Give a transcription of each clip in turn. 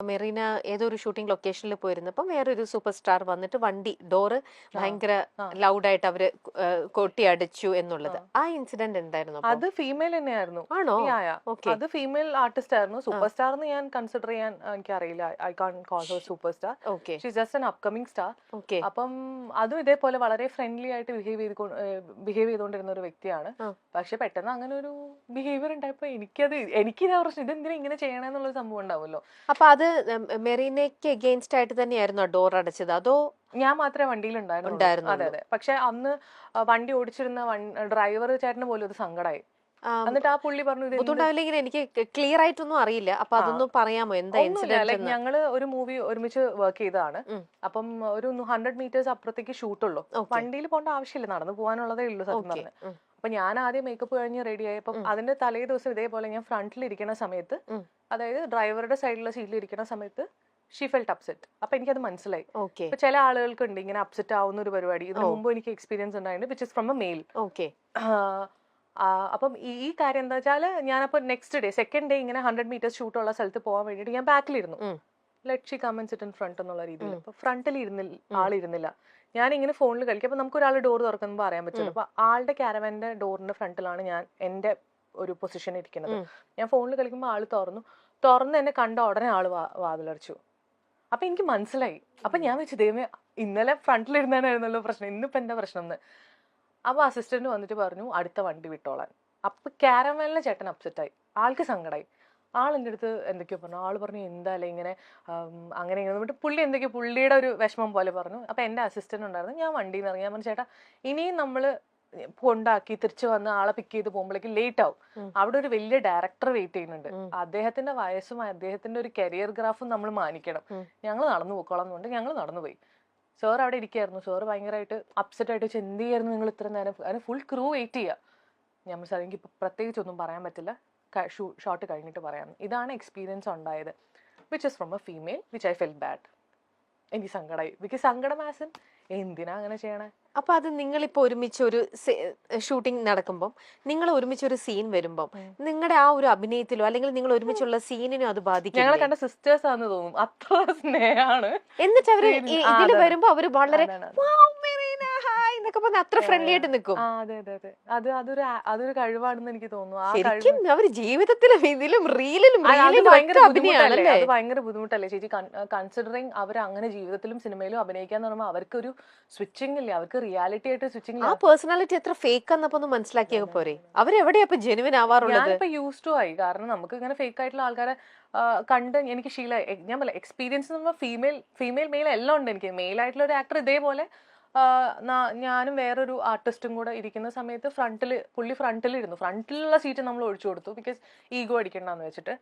മെറീന ഏതോ ഒരു ഷൂട്ടിംഗ് ലൊക്കേഷനിൽ പോയിരുന്നപ്പം വേറൊരു സൂപ്പർ സ്റ്റാർ വന്നിട്ട് വണ്ടി ഡോറ് ഭയങ്കര ലൗഡായിട്ട് അവര് കൊട്ടി അടിച്ചു എന്നുള്ളത്, ആ ഇൻസിഡന്റ് എന്തായിരുന്നു? അത് ഫീമെയിൽ തന്നെയായിരുന്നു. ആണോ? അത് ഫീമെയിൽ ആർട്ടിസ്റ്റ് ആയിരുന്നു. സൂപ്പർ സ്റ്റാർ എന്ന് ഞാൻ കൺസിഡർ ചെയ്യാൻ എനിക്കറിയില്ല. I can't call her super star. She's just an upcoming star. അപ്പം അതും ഇതേപോലെ വളരെ ഫ്രണ്ട്ലി ആയിട്ട് ബിഹേവ് ചെയ്തുകൊണ്ടിരുന്ന ഒരു വ്യക്തിയാണ്. പക്ഷെ പെട്ടെന്ന് അങ്ങനെ ഒരു ബിഹേവിയർ ഉണ്ടായപ്പോ എനിക്കിതാ പ്രശ്നം, ഇതെന്തിനാ ഇങ്ങനെ ചെയ്യണമെന്നുള്ളൊരു സംഭവം ഉണ്ടാവുമല്ലോ. അപ്പൊ അത് മെറീനയ്ക്ക് എഗെയിൻസ്റ്റ് ആയിട്ട് തന്നെയായിരുന്നു ഡോർ അടച്ചത്, അതോ? ഞാൻ മാത്രമേ വണ്ടിയിൽ ഉണ്ടായിരുന്നു. അതെ അതെ. പക്ഷെ അന്ന് വണ്ടി ഓടിച്ചിരുന്ന ഡ്രൈവർ ചേട്ടന് പോലും അത് സങ്കടമായി. എന്നിട്ട് ആ പുള്ളി പറഞ്ഞു ബുദ്ധിമുട്ടാവില്ലെങ്കിൽ എനിക്ക് ക്ലിയർ ആയിട്ടൊന്നും അറിയില്ല, അപ്പൊ അതൊന്നും പറയാമോ എന്താ ഇൻസിഡന്റ്? ഞങ്ങള് ഒരു മൂവി ഒരുമിച്ച് വർക്ക് ചെയ്തതാണ്. അപ്പം ഒരു 100 മീറ്റേഴ്സ് അപ്പുറത്തേക്ക് ഷൂട്ടുള്ളൂ. വണ്ടിയിൽ പോകേണ്ട ആവശ്യമില്ല, നടന്നു പോകാനുള്ളതേ ഉള്ളൂ സത്യം പറഞ്ഞ്. അപ്പൊ ഞാൻ ആദ്യം മേക്കപ്പ് കഴിഞ്ഞ് റെഡിയായി. അപ്പം അതിന്റെ തലേ ദിവസം ഇതേപോലെ ഞാൻ ഫ്രണ്ടിൽ ഇരിക്കുന്ന സമയത്ത്, അതായത് ഡ്രൈവറുടെ സൈഡിലുള്ള സീറ്റിൽ ഇരിക്കുന്ന സമയത്ത് ഷീ ഫെൽറ്റ് അപ്സെറ്റ്. അപ്പൊ എനിക്കത് മനസ്സിലായി. ഇപ്പൊ ചില ആളുകൾക്ക് ഉണ്ട് ഇങ്ങനെ അപ്സെറ്റ് ആവുന്ന ഒരു പരിപാടി. ഇതിനു മുമ്പ് എനിക്ക് എക്സ്പീരിയൻസ് ഉണ്ടായിരുന്നു, which is from a male. അപ്പം ഈ കാര്യം എന്താ വെച്ചാൽ, ഞാനപ്പോൾ നെക്സ്റ്റ് ഡേ സെക്കൻഡ് ഡേ ഇങ്ങനെ 100 മീറ്റേഴ്സ് ഷൂട്ടുള്ള സ്ഥലത്ത് പോകാൻ വേണ്ടിയിട്ട് ഞാൻ ബാക്കിലിരുന്നു. Let she come and sit in front എന്നുള്ള രീതിയിൽ. അപ്പൊ ഫ്രണ്ടിൽ ആളിരുന്നില്ല. ഞാൻ ഇങ്ങനെ ഫോണിൽ കളിക്കും. അപ്പൊ നമുക്ക് ഒരാൾ ഡോർ തുറക്കുമ്പോൾ അറിയാൻ പറ്റില്ല. അപ്പൊ ആളുടെ ക്യാരവാന്റെ ഡോറിന്റെ ഫ്രണ്ടിലാണ് ഞാൻ എന്റെ ഒരു പൊസിഷൻ ഇരിക്കുന്നത്. ഞാൻ ഫോണിൽ കളിക്കുമ്പോൾ ആള് തുറന്ന് എന്നെ കണ്ട ഉടനെ ആള് വാതിലടച്ചു. അപ്പൊ എനിക്ക് മനസ്സിലായി. അപ്പൊ ഞാൻ വെച്ച് ദൈവമേ, ഇന്നലെ ഫ്രണ്ടിലിരുന്നാനായിരുന്നല്ലോ പ്രശ്നം, ഇന്നിപ്പോ എന്താ പ്രശ്നം എന്ന്. അപ്പൊ അസിസ്റ്റന്റ് വന്നിട്ട് പറഞ്ഞു അടുത്ത വണ്ടി വിട്ടോളാൻ. അപ്പൊ ക്യാരമലിനെ ചേട്ടൻ അപ്സെറ്റായി, ആൾക്ക് സങ്കടമായി. ആളെൻ്റെ അടുത്ത് എന്തൊക്കെയോ പറഞ്ഞു. ആള് പറഞ്ഞു എന്തായാലും ഇങ്ങനെ അങ്ങനെ ഇങ്ങനെ പുള്ളി എന്തൊക്കെയോ പുള്ളിയുടെ ഒരു വിഷമം പോലെ പറഞ്ഞു. അപ്പൊ എന്റെ അസിസ്റ്റന്റ് ഉണ്ടായിരുന്നു. ഞാൻ വണ്ടിയിൽ നിന്ന് ഇറങ്ങി. ഞാൻ പറഞ്ഞു ചേട്ടാ, ഇനിയും നമ്മള് കൊണ്ടാക്കി തിരിച്ചു വന്ന് ആളെ പിക്ക് ചെയ്ത് പോകുമ്പോഴേക്കും ലേറ്റ് ആവും. അവിടെ ഒരു വലിയ ഡയറക്ടർ വെയിറ്റ് ചെയ്യുന്നുണ്ട്. അദ്ദേഹത്തിന്റെ വയസ്സും അദ്ദേഹത്തിന്റെ ഒരു കരിയർ ഗ്രാഫും നമ്മൾ മാനിക്കണം. ഞങ്ങൾ നടന്നു പോയിക്കോളാം എന്നുകൊണ്ട് ഞങ്ങൾ നടന്നുപോയി. സാർ അവിടെ ഇരിക്കുകയായിരുന്നു. സാർ ഭയങ്കരമായിട്ട് അപ്സെറ്റ് ആയിട്ട് വെച്ച് എന്ത് ചെയ്യായിരുന്നു നിങ്ങൾ ഇത്ര നേരം, അതിന് ഫുൾ ക്രൂ വെയിറ്റ് ചെയ്യുക. ഞാൻ സാർ എനിക്ക് പ്രത്യേകിച്ച് ഒന്നും പറയാൻ പറ്റില്ല, ഷോട്ട് കഴിഞ്ഞിട്ട് പറയാം. ഇതാണ് എക്സ്പീരിയൻസ് ഉണ്ടായത്, which is from A female, which I felt bad. എനിക്ക് സങ്കടമായി. ബിക്കോസ് സങ്കടം ആസ് എന്തിനാ അങ്ങനെ ചെയ്യണേ. അപ്പൊ അത് നിങ്ങളിപ്പോ ഒരുമിച്ച് ഒരു ഷൂട്ടിംഗ് നടക്കുമ്പോൾ, നിങ്ങൾ ഒരുമിച്ച് ഒരു സീൻ വരുമ്പോൾ നിങ്ങളുടെ ആ ഒരു അഭിനയത്തിലോ അല്ലെങ്കിൽ നിങ്ങൾ ഒരുമിച്ചുള്ള സീനിനോ അത് ബാധിക്കും? ഞങ്ങളെ കണ്ട സിസ്റ്റേഴ്സ് ആണെന്ന് തോന്നും, അത്ര സ്നേഹമാണ്. എന്നിട്ട് അവര് ഇതില് വരുമ്പോ അവര് വളരെ എന്നൊക്കെ പറഞ്ഞ അത്ര ഫ്രണ്ട്ലി ആയിട്ട് നിൽക്കും. അതെ അതെ അതെ. അതൊരു കഴിവാണെന്ന് എനിക്ക് തോന്നുന്നു. ശരിക്കും അവര് ജീവിതത്തിലും ഇതിലും റീലിലും ഭയങ്കര ബുദ്ധിമുട്ടല്ലേ ചേച്ചി? കൺസിഡറിങ് അവർ അങ്ങനെ ജീവിതത്തിലും സിനിമയിലും അഭിനയിക്കാന്ന് പറയുമ്പോൾ അവർക്കൊരു സ്വിച്ചിങ് ഇല്ല, അവർക്ക് റിയാലിറ്റി ആയിട്ട് സ്വിച്ചിങ്. ആ പേഴ്സണാലിറ്റി എത്ര ഫേക്ക് ആണെന്നപ്പോ ഒന്ന് മനസ്സിലാക്കിയ പോരെ. അവരെവിടെയാ ഇപ്പൊ ജെനുവിൻ ആവാറുള്ളത്? ഞാനിപ്പോ യൂസ് ടു ആയി. കാരണം നമുക്ക് ഇങ്ങനെ ഫേക്ക് ആയിട്ടുള്ള ആൾക്കാരെ കണ്ട് എനിക്ക് ശീലമായി. ഞാൻ പറയാം, എക്സ്പീരിയൻസ് എന്ന് പറയുമ്പോൾ ഫീമെയിൽ മെയിൽ എല്ലാം ഉണ്ട് എനിക്ക്. മെയിൽ ആയിട്ടുള്ള ഒരു ആക്ടർ ഇതേപോലെ ഞാനും വേറൊരു ആർട്ടിസ്റ്റും കൂടെ ഇരിക്കുന്ന സമയത്ത് പുള്ളി ഫ്രണ്ടിലിരുന്നു. ഫ്രണ്ടിലുള്ള സീറ്റ് നമ്മൾ ഒഴിച്ചു കൊടുത്തു, ബിക്കോസ് ഈഗോ അടിക്കണ്ടെന്ന് വെച്ചിട്ട്.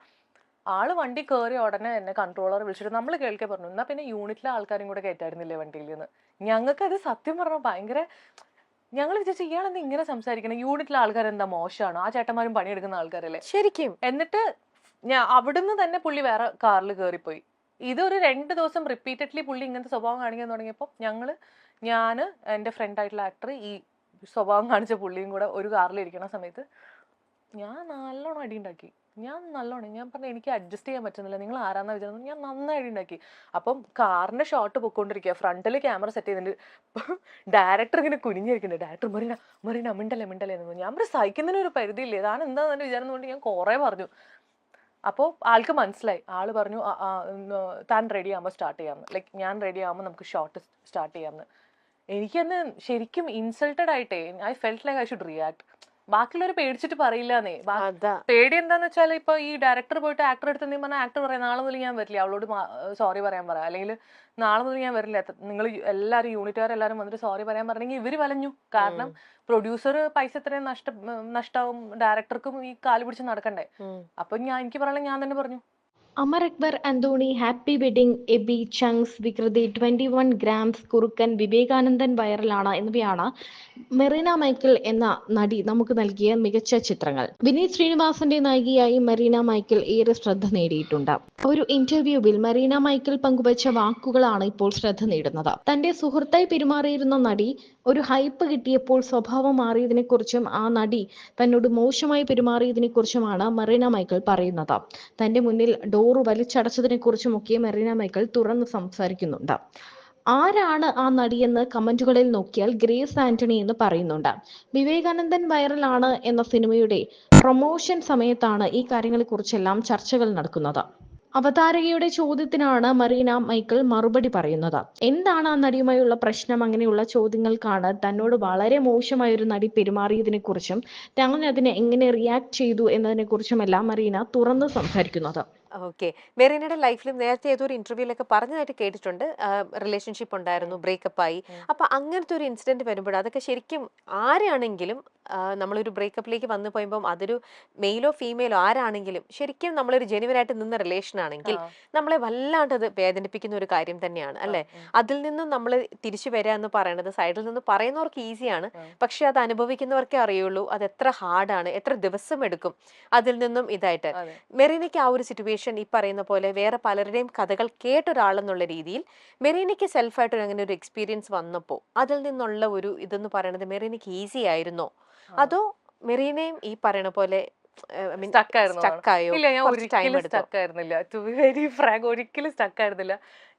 ആള് വണ്ടി കയറി ഉടനെ എന്നെ കൺട്രോളർ വിളിച്ചിട്ട് നമ്മൾ കേൾക്കെ പറഞ്ഞു, എന്നാ പിന്നെ യൂണിറ്റിലെ ആൾക്കാരും കൂടെ കയറ്റായിരുന്നില്ലേ വണ്ടിയിൽ നിന്ന്. ഞങ്ങൾക്ക് അത് സത്യം പറഞ്ഞാൽ ഭയങ്കര, ഞങ്ങൾ വിചാരിച്ചു ഇയാളെന്താ ഇങ്ങനെ സംസാരിക്കണം, യൂണിറ്റിലെ ആൾക്കാരെന്താ മോശമാണ്, ആ ചേട്ടന്മാരും പണിയെടുക്കുന്ന ആൾക്കാരല്ലേ ശരിക്കും. എന്നിട്ട് അവിടുന്ന് തന്നെ പുള്ളി വേറെ കാറിൽ കയറിപ്പോയി. ഇതൊരു 2 ദിവസം റിപ്പീറ്റഡ്ലി പുള്ളി ഇങ്ങനത്തെ സ്വഭാവം കാണിക്കാൻ തുടങ്ങിയപ്പോൾ ഞാൻ എൻ്റെ ഫ്രണ്ടായിട്ടുള്ള ആക്ടർ ഈ സ്വഭാവം കാണിച്ച പുള്ളിയും കൂടെ ഒരു കാറിൽ ഇരിക്കുന്ന സമയത്ത് ഞാൻ നല്ലോണം അടിയുണ്ടാക്കി. ഞാൻ പറഞ്ഞു എനിക്ക് അഡ്ജസ്റ്റ് ചെയ്യാൻ പറ്റുന്നില്ല, നിങ്ങൾ ആരാന്നാ വിചാരിച്ചു. ഞാൻ നന്നായി അടിയുണ്ടാക്കി. അപ്പം കാറിന്റെ ഷോട്ട് പൊയ്ക്കൊണ്ടിരിക്കുക, ഫ്രണ്ടിൽ ക്യാമറ സെറ്റ് ചെയ്തിട്ടുണ്ട്. ഡയറക്ടർ ഇങ്ങനെ കുനിഞ്ഞിരിക്കുന്നുണ്ട്. ഡയറക്ടർ മറീന മിണ്ടല്ലേ എന്ന്. ഞാൻ പറഞ്ഞു സഹിക്കുന്നതിന് ഒരു പരിധിയില്ലേ, ഇതാണ് എന്താന്ന് തന്നെ വിചാരിച്ചുകൊണ്ട് ഞാൻ കുറെ പറഞ്ഞു. അപ്പോൾ ആൾക്ക് മനസ്സിലായി. ആള് പറഞ്ഞു താൻ റെഡി ആകുമ്പോൾ സ്റ്റാർട്ട് ചെയ്യാമെന്ന്. ലൈക്ക് ഞാൻ റെഡി ആകുമ്പോൾ നമുക്ക് ഷോട്ട് സ്റ്റാർട്ട് ചെയ്യാമെന്ന്. എനിക്കന്ന് ശരിക്കും ഇൻസൾട്ടഡ് ആയിട്ടേ I felt like I should react. ബാക്കിയുള്ളവർ പേടിച്ചിട്ട് പറയില്ലാന്നേ. പേടി എന്താന്ന് വെച്ചാൽ ഇപ്പൊ ഈ ഡയറക്ടർ പോയിട്ട് ആക്ടർ എടുത്ത് എന്തെങ്കിലും പറഞ്ഞാൽ ആക്ടർ പറയാം നാളെ മുതൽ ഞാൻ വരില്ല, അവളോട് സോറി പറയാൻ പറയാം, അല്ലെങ്കിൽ നാളെ മുതൽ ഞാൻ വരില്ല, നിങ്ങൾ എല്ലാവരും യൂണിറ്റുകാരെല്ലാവരും വന്നിട്ട് സോറി പറയാൻ പറഞ്ഞെങ്കിൽ ഇവര് വലഞ്ഞു. കാരണം പ്രൊഡ്യൂസർ പൈസ എത്രയും നഷ്ടമാവും, ഡയറക്ടർക്കും ഈ കാല് പിടിച്ച് നടക്കണ്ടേ. അപ്പൊ എനിക്ക് പറയാനുള്ള ഞാൻ തന്നെ പറഞ്ഞു. Amar Akbar Anthony, Happy Wedding, Aby, Chunks, Vikruthi, 21 grams, കുറുക്കൻ, വിവേകാനന്ദൻ വൈറലാണ് എന്നിവയാണ് മെറീന മൈക്കിൾ എന്ന നടി നമുക്ക് നൽകിയ മികച്ച ചിത്രങ്ങൾ. വിനീത് ശ്രീനിവാസന്റെ നായികയായി മെറീന മൈക്കിൾ ഏറെ ശ്രദ്ധ നേടിയിട്ടുണ്ട്. ഒരു ഇന്റർവ്യൂവിൽ മെറീന മൈക്കിൾ പങ്കുവച്ച വാക്കുകളാണ് ഇപ്പോൾ ശ്രദ്ധ നേടുന്നത്. തന്റെ സുഹൃത്തായി പെരുമാറിയിരുന്ന നടി ഒരു ഹൈപ്പ് കിട്ടിയപ്പോൾ സ്വഭാവം മാറിയതിനെക്കുറിച്ചും ആ നടി തന്നോട് മോശമായി പെരുമാറിയതിനെക്കുറിച്ചുമാണ് മെറീന മൈക്കിൾ പറയുന്നത്. തന്റെ മുന്നിൽ ഡോറ് വലിച്ചടച്ചതിനെ കുറിച്ചുമൊക്കെ മെറീന മൈക്കൽ തുറന്ന് സംസാരിക്കുന്നുണ്ട്. ആരാണ് ആ നടിയെന്ന് കമന്റുകളിൽ നോക്കിയാൽ ഗ്രേസ് ആന്റണി എന്ന് പറയുന്നുണ്ട്. വിവേകാനന്ദൻ വൈറലാണ് എന്ന സിനിമയുടെ പ്രൊമോഷൻ സമയത്താണ് ഈ കാര്യങ്ങളെക്കുറിച്ചെല്ലാം ചർച്ചകൾ നടക്കുന്നത്. അവതാരകയുടെ ചോദ്യത്തിനാണ് മറീന മൈക്കൽ മറുപടി പറയുന്നത്. എന്താണ് ആ നടിയുമായുള്ള പ്രശ്നം? അങ്ങനെയുള്ള ചോദ്യങ്ങൾക്കാണ് തന്നോട് വളരെ മോശമായ ഒരു നടി പെരുമാറിയതിനെ കുറിച്ചും താൻ അതിനെ എങ്ങനെ റിയാക്ട് ചെയ്തു എന്നതിനെ കുറിച്ചുമെല്ലാം മറീന തുറന്ന് സംസാരിക്കുന്നത്. ഓക്കെ. മെറീനയുടെ ലൈഫിലും നേരത്തെ ഏതൊരു ഇന്റർവ്യൂലൊക്കെ പറഞ്ഞതായിട്ട് കേട്ടിട്ടുണ്ട്. റിലേഷൻഷിപ്പ് ഉണ്ടായിരുന്നു, ബ്രേക്കപ്പ് ആയി. അപ്പൊ അങ്ങനത്തെ ഒരു ഇൻസിഡന്റ് വരുമ്പോൾ അതൊക്കെ ശരിക്കും ആരാണെങ്കിലും നമ്മളൊരു ബ്രേക്കപ്പിലേക്ക് വന്നു പോയുമ്പോൾ അതൊരു മെയിലോ ഫീമെയിലോ ആരാണെങ്കിലും ശരിക്കും നമ്മളൊരു ജെനുവൻ ആയിട്ട് നിന്ന റിലേഷൻ ആണെങ്കിൽ നമ്മളെ വല്ലാണ്ട് അത് വേദനിപ്പിക്കുന്ന ഒരു കാര്യം തന്നെയാണ് അല്ലെ. അതിൽ നിന്നും നമ്മൾ തിരിച്ചു വരിക എന്ന് പറയുന്നത് സൈഡിൽ നിന്ന് പറയുന്നവർക്ക് ഈസിയാണ്, പക്ഷെ അത് അനുഭവിക്കുന്നവർക്കേ അറിയുള്ളൂ അത് എത്ര ഹാർഡാണ്, എത്ര ദിവസം എടുക്കും അതിൽ നിന്നും ഇതായിട്ട്. മെറീനയ്ക്ക് ആ ഒരു സിറ്റുവേഷൻ ഈ പറയുന്ന പോലെ വേറെ പലരുടെയും കഥകൾ കേട്ടൊരാളെന്നുള്ള രീതിയിൽ മെറീനയ്ക്ക് സെൽഫായിട്ട് അങ്ങനെ ഒരു എക്സ്പീരിയൻസ് വന്നപ്പോൾ അതിൽ നിന്നുള്ള ഒരു ഇതെന്ന് പറയുന്നത് മെറീനയ്ക്ക് ഈസി ആയിരുന്നോ, അതോ മെറീനയും ഈ പറയുന്ന പോലെ ഇല്ല, ഞാൻ ഒരിക്കലും സ്റ്റക്ക് ആയിരുന്നില്ല. ടു ബി വെരി ഫ്രാങ്ക്, ഒരിക്കലും സ്റ്റക്ക് ആയിരുന്നില്ല.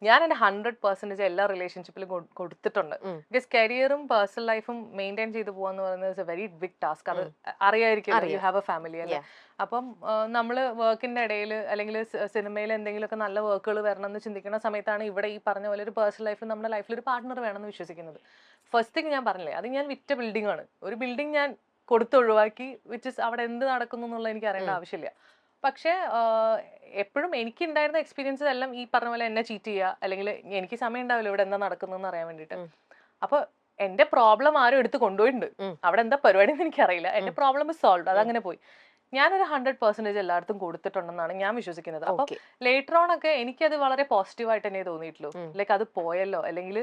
ഞാൻ എന്റെ 100% എല്ലാ റിലേഷൻഷിപ്പിലും കൊടുത്തിട്ടുണ്ട്. ബിക്കോസ് കരിയറും പേഴ്സണൽ ലൈഫും മെയിൻറ്റെയിൻ ചെയ്ത് പോകാന്ന് പറയുന്നത് വെരി ബിഗ് ടാസ്ക്. അത് അറിയായിരിക്കും, യു ഹാവ് എ ഫാമിലി അല്ലേ. അപ്പം നമ്മൾ വർക്കിന്റെ ഇടയിൽ അല്ലെങ്കിൽ സിനിമയിൽ എന്തെങ്കിലുമൊക്കെ നല്ല വർക്കുകൾ വരണം എന്ന് ചിന്തിക്കുന്ന സമയത്താണ് ഇവിടെ ഈ പറഞ്ഞ പോലെ ഒരു പേഴ്സണൽ ലൈഫിൽ നമ്മുടെ ലൈഫിൽ ഒരു പാർട്ട്ണർ വേണമെന്ന് വിശ്വസിക്കുന്നത്. ഫസ്റ്റ് തിങ് ഞാൻ പറഞ്ഞില്ലേ, അത് ഞാൻ വിറ്റ ബിൽഡിംഗ് ആണ്. ഒരു ബിൽഡിംഗ് ഞാൻ കൊടുത്തൊഴിവാക്കി, വിച്ച് ഇസ് അവിടെ എന്ത് നടക്കുന്നു എന്നുള്ള എനിക്ക് അറിയേണ്ട ആവശ്യമില്ല. പക്ഷേ എപ്പോഴും എനിക്ക് ഉണ്ടായിരുന്ന എക്സ്പീരിയൻസ് എല്ലാം ഈ പറഞ്ഞ പോലെ എന്നെ ചീറ്റ് ചെയ്യുക, അല്ലെങ്കിൽ എനിക്ക് സമയം ഉണ്ടാവില്ല ഇവിടെ എന്താ നടക്കുന്നതെന്ന് അറിയാൻ വേണ്ടിയിട്ട്. അപ്പൊ എന്റെ പ്രോബ്ലം ആരും എടുത്ത് കൊണ്ടുപോയിട്ടുണ്ട്, അവിടെ എന്താ പരിപാടി എന്ന് എനിക്കറിയില്ല. എന്റെ പ്രോബ്ലം സോൾവ്, അതങ്ങനെ പോയി. ഞാനൊരു 100% എല്ലായിടത്തും കൊടുത്തിട്ടുണ്ടെന്നാണ് ഞാൻ വിശ്വസിക്കുന്നത്. അപ്പൊ ലേറ്റർ ഓൺ ഒക്കെ എനിക്കത് വളരെ പോസിറ്റീവായിട്ട് തന്നെ തോന്നിയിട്ടുള്ളൂ. ലൈക്ക് അത് പോയല്ലോ, അല്ലെങ്കിൽ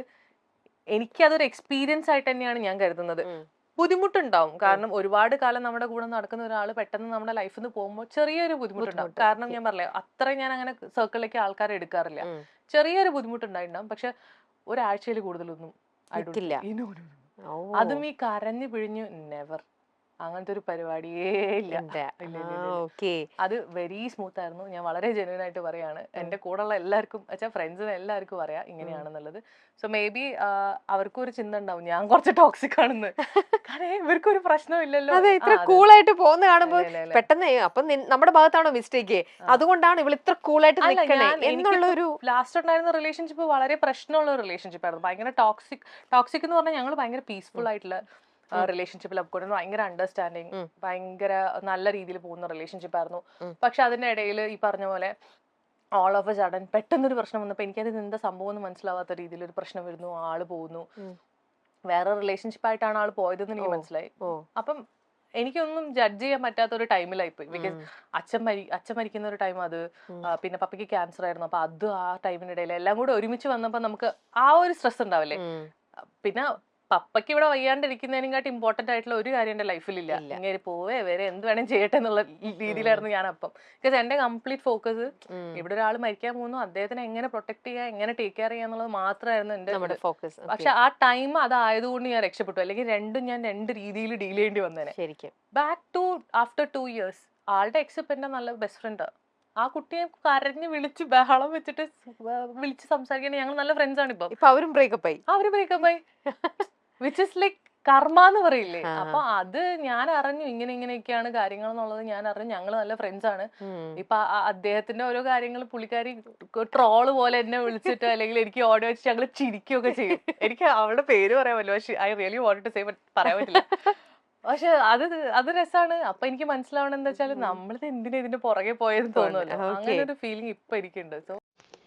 എനിക്കതൊരു എക്സ്പീരിയൻസ് ആയിട്ട് തന്നെയാണ് ഞാൻ കരുതുന്നത്. ബുദ്ധിമുട്ടുണ്ടാവും, കാരണം ഒരുപാട് കാലം നമ്മുടെ കൂടെ നടക്കുന്ന ഒരാൾ പെട്ടെന്ന് നമ്മുടെ ലൈഫിൽ നിന്ന് പോകുമ്പോൾ ചെറിയൊരു ബുദ്ധിമുട്ടുണ്ടാവും. കാരണം ഞാൻ പറഞ്ഞില്ലേ, അത്ര ഞാൻ അങ്ങനെ സർക്കിളിലേക്ക് ആൾക്കാരെ എടുക്കാറില്ല. ചെറിയൊരു ബുദ്ധിമുട്ടുണ്ടായിട്ടുണ്ടാവും, പക്ഷെ ഒരാഴ്ചയിൽ കൂടുതലൊന്നും അതും ഈ കരഞ്ഞു പിഴിഞ്ഞു നെവർ, അങ്ങനത്തെ ഒരു പരിപാടിയേ ഇല്ല. അത് വെരി സ്മൂത്ത് ആയിരുന്നു. ഞാൻ വളരെ ജെന്യൂൻ ആയിട്ട് പറയാണ്. എന്റെ കൂടെയുള്ള എല്ലാവർക്കും വെച്ചാൽ ഫ്രണ്ട്സിന് എല്ലാവർക്കും അറിയാം ഇങ്ങനെയാണെന്നുള്ളത്. സോ മേ ബി അവർക്കും ഒരു ചിന്ത ഉണ്ടാവും ഞാൻ കുറച്ച് ടോക്സിക് ആണെന്ന്. കാരണം ഇവർക്കൊരു പ്രശ്നമില്ലല്ലോ. അതെ, ഇത്ര കൂളായിട്ട് പോകുന്ന കാണുമ്പോൾ പെട്ടെന്ന് അപ്പൊ നമ്മുടെ ഭാഗത്താണോ മിസ്റ്റേക്ക്, അതുകൊണ്ടാണ് ഇവൾ ഇത്ര കൂളായിട്ട് എന്നുള്ളൊരു. ലാസ്റ്റ് ഉണ്ടായിരുന്ന റിലേഷൻഷിപ്പ് വളരെ പ്രശ്നമുള്ള റിലേഷൻഷിപ്പ് ആയിരുന്നു. ഭയങ്കര ടോക്സിക് എന്ന് പറഞ്ഞാൽ ഞങ്ങൾ ഭയങ്കര പീസ്ഫുൾ ആയിട്ടുള്ള റിലേഷൻഷിപ്പിൽ അപ്കോർഡ് ഭയങ്കര അണ്ടർസ്റ്റാൻഡിങ്, ഭയങ്കര നല്ല രീതിയിൽ പോകുന്ന റിലേഷൻഷിപ്പ് ആയിരുന്നു. പക്ഷെ അതിന്റെ ഇടയിൽ ഈ പറഞ്ഞ പോലെ ഓൾ ഓഫ് എ സഡൻ പെട്ടെന്നൊരു പ്രശ്നം വന്നപ്പോൾ എനിക്കത് എന്താ സംഭവം എന്ന് മനസ്സിലാവാത്ത രീതിയിൽ ഒരു പ്രശ്നം വരുന്നു, ആള് പോകുന്നു, വേറെ റിലേഷൻഷിപ്പ് ആയിട്ടാണ് ആള് പോയതെന്ന് എനിക്ക് മനസ്സിലായി. അപ്പം എനിക്കൊന്നും ജഡ്ജ് ചെയ്യാൻ പറ്റാത്ത ഒരു ടൈമിലായിപ്പോയി. ബിക്കോസ് അച്ഛൻ മരിക്കുന്ന ഒരു ടൈം, അത് പിന്നെ പപ്പയ്ക്ക് ക്യാൻസർ ആയിരുന്നു. അപ്പൊ അത് ആ ടൈമിനിടയിൽ എല്ലാം കൂടെ ഒരുമിച്ച് വന്നപ്പോ നമുക്ക് ആ ഒരു സ്ട്രെസ് ഉണ്ടാവില്ലേ. പിന്നെ പപ്പയ്ക്ക് ഇവിടെ വയ്യാണ്ടിരിക്കുന്നതിനെക്കാട്ടി ഇമ്പോർട്ടന്റ് ആയിട്ടുള്ള ഒരു കാര്യം എന്റെ ലൈഫിലില്ല. ഇങ്ങനെ പോവേ വരെ എന്ത് വേണം ചെയ്യട്ടെ എന്നുള്ള രീതിയിലായിരുന്നു ഞാൻ അപ്പം. ബിക്കോസ് എന്റെ കംപ്ലീറ്റ് ഫോക്കസ് ഇവിടെ ഒരാൾ മരിക്കാൻ പോകുന്നു, അദ്ദേഹത്തിനെ എങ്ങനെ പ്രൊട്ടക്ട് ചെയ്യുക, എങ്ങനെ ടേക്ക് കെയർ ചെയ്യുക എന്നുള്ളത് മാത്രമായിരുന്നു എന്റെ ഫോക്കസ്. പക്ഷെ ആ ടൈം അതായതുകൊണ്ട് ഞാൻ രക്ഷപ്പെട്ടു. അല്ലെങ്കിൽ ഞാൻ രണ്ട് രീതിയിൽ ഡീൽ ചെയ്യേണ്ടി വന്നേനെ. ശരിക്കും ബാക്ക് ടു ആഫ്റ്റർ 2 years ആളുടെ എക്സെപ്റ്റ് എന്റെ നല്ല ബെസ്റ്റ് ഫ്രണ്ട്. ആ കുട്ടിയെ കരഞ്ഞ് വിളിച്ച് ബഹളം വെച്ചിട്ട് വിളിച്ച് സംസാരിക്കാൻ ഞങ്ങൾ നല്ല ഫ്രണ്ട്സ് ആണ്. ഇപ്പൊ അവരും ബ്രേക്കപ്പ് ആയി വിച്ച് ഇസ് ലൈക്ക് കർമ്മ എന്ന് പറയില്ലേ. അപ്പൊ അത് ഞാൻ അറിഞ്ഞു, ഇങ്ങനെയൊക്കെയാണ് കാര്യങ്ങൾ എന്നുള്ളത് ഞാൻ അറിഞ്ഞു. ഞങ്ങൾ നല്ല ഫ്രണ്ട്സ് ആണ്. ഇപ്പൊ അദ്ദേഹത്തിന്റെ ഓരോ കാര്യങ്ങൾ പുള്ളിക്കാരി ട്രോള് പോലെ എന്നെ വിളിച്ചിട്ട് അല്ലെങ്കിൽ എനിക്ക് ഓഡിയോ വെച്ച് ഞങ്ങൾ ചിരിക്കുകയൊക്കെ ചെയ്യും. എനിക്ക് അവളുടെ പേര് പറയാൻ പറ്റില്ല, പക്ഷെ I really wanted to say, but പറയാൻ പറ്റില്ല. പക്ഷെ അത് രസമാണ്. അപ്പൊ എനിക്ക് മനസ്സിലാവണം എന്താ വെച്ചാൽ നമ്മളിത് എന്തിനാ ഇതിന്റെ പുറകെ പോയെന്ന് തോന്നുമല്ലോ. അങ്ങനെ ഒരു ഫീലിംഗ് ഇപ്പൊ എനിക്കുണ്ട്. സോ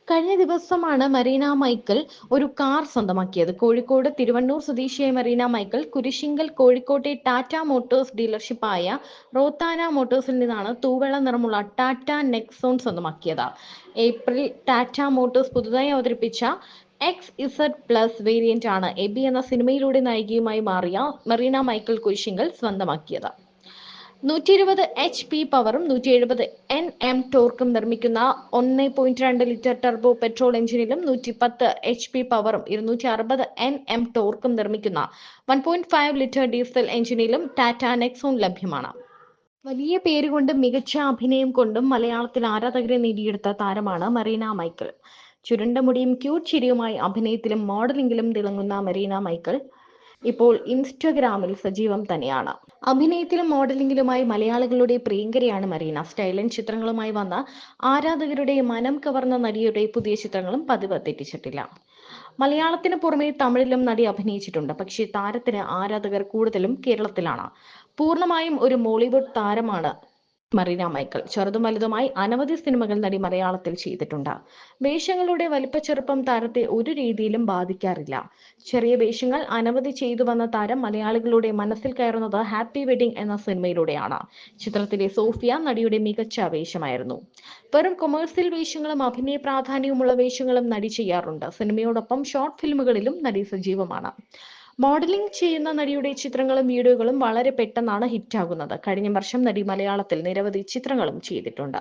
കഴിഞ്ഞ ദിവസമാണ് മറീന മൈക്കൽ ഒരു കാർ സ്വന്തമാക്കിയത്. കോഴിക്കോട് തിരുവണ്ണൂർ സ്വദേശിയായ മറീന മൈക്കൽ കുരിശിങ്കൽ കോഴിക്കോട്ടെ ടാറ്റ മോട്ടോഴ്സ് ഡീലർഷിപ്പായ റോത്താന മോട്ടോഴ്സിൽ നിന്നാണ് തൂവെള്ള നിറമുള്ള ടാറ്റ നെക്സോൺ സ്വന്തമാക്കിയത്. ഏപ്രിൽ ടാറ്റ മോട്ടോഴ്സ് പുതുതായി അവതരിപ്പിച്ച XZ+ വേരിയന്റ് ആണ് എബി എന്ന സിനിമയിലൂടെ നായികയുമായി മാറിയ മറീന മൈക്കൽ കുരിശിങ്കൽ സ്വന്തമാക്കിയത്. 120 HP പവറും 170 Nm ടോർക്കും നിർമ്മിക്കുന്ന 1.2 ലിറ്റർ ടർബോ പെട്രോൾ എഞ്ചിനിലും 110 HP പവറും 260 Nm ടോർക്കും നിർമ്മിക്കുന്ന 1.5 ലിറ്റർ ഡീസൽ എഞ്ചിനിലും ടാറ്റ നെക്സോൺ ലഭ്യമാണ്. വലിയ പേരുകൊണ്ടും മികച്ച അഭിനയം കൊണ്ടും മലയാളത്തിൽ ആരാധകരെ നേടിയെടുത്ത താരമാണ് മറീന മൈക്കിൾ. ചുരുണ്ട മുടിയും ക്യൂട്ട് ചിരിയുമായി അഭിനയത്തിലും മോഡലിംഗിലും തിളങ്ങുന്ന മറീന മൈക്കിൾ ഇപ്പോൾ ഇൻസ്റ്റഗ്രാമിൽ സജീവം തന്നെയാണ്. അഭിനയത്തിലും മോഡലിംഗിലുമായി മലയാളികളുടെ പ്രിയങ്കരിയാണ് മറീന. സ്റ്റൈലൻ ചിത്രങ്ങളുമായി വന്ന ആരാധകരുടെ മനം കവർന്ന നടിയുടെ പുതിയ ചിത്രങ്ങളും പതിവ് തെറ്റിച്ചിട്ടില്ല. മലയാളത്തിന് പുറമെ തമിഴിലും നടി അഭിനയിച്ചിട്ടുണ്ട്. പക്ഷേ താരത്തിന് ആരാധകർ കൂടുതലും കേരളത്തിലാണ്. പൂർണ്ണമായും ഒരു മോളിവുഡ് താരമാണ് മറീന മൈക്കിൾ. ചെറുതും വലുതുമായി അനവധി സിനിമകൾ നടി മലയാളത്തിൽ ചെയ്തിട്ടുണ്ട്. വേഷങ്ങളുടെ വലിപ്പച്ചെറുപ്പം താരത്തെ ഒരു രീതിയിലും ബാധിക്കാറില്ല. ചെറിയ വേഷങ്ങൾ അനവധി ചെയ്തു വന്ന താരം മലയാളികളുടെ മനസ്സിൽ കയറുന്നത് ഹാപ്പി വെഡിങ് എന്ന സിനിമയിലൂടെയാണ്. ചിത്രത്തിലെ സോഫിയ നടിയുടെ മികച്ച വേഷമായിരുന്നു. വെറും കൊമേഴ്സ്യൽ വേഷങ്ങളും അഭിനയ പ്രാധാന്യവുമുള്ള വേഷങ്ങളും നടി ചെയ്യാറുണ്ട്. സിനിമയോടൊപ്പം ഷോർട്ട് ഫിലിമുകളിലും നടി സജീവമാണ്. മോഡലിംഗ് ചെയ്യുന്ന നടിയുടെ ചിത്രങ്ങളും വീഡിയോകളും വളരെ പെട്ടെന്നാണ് ഹിറ്റാകുന്നത്. കഴിഞ്ഞ വർഷം നടി മലയാളത്തിൽ നിരവധി ചിത്രങ്ങളും ചെയ്തിട്ടുണ്ട്.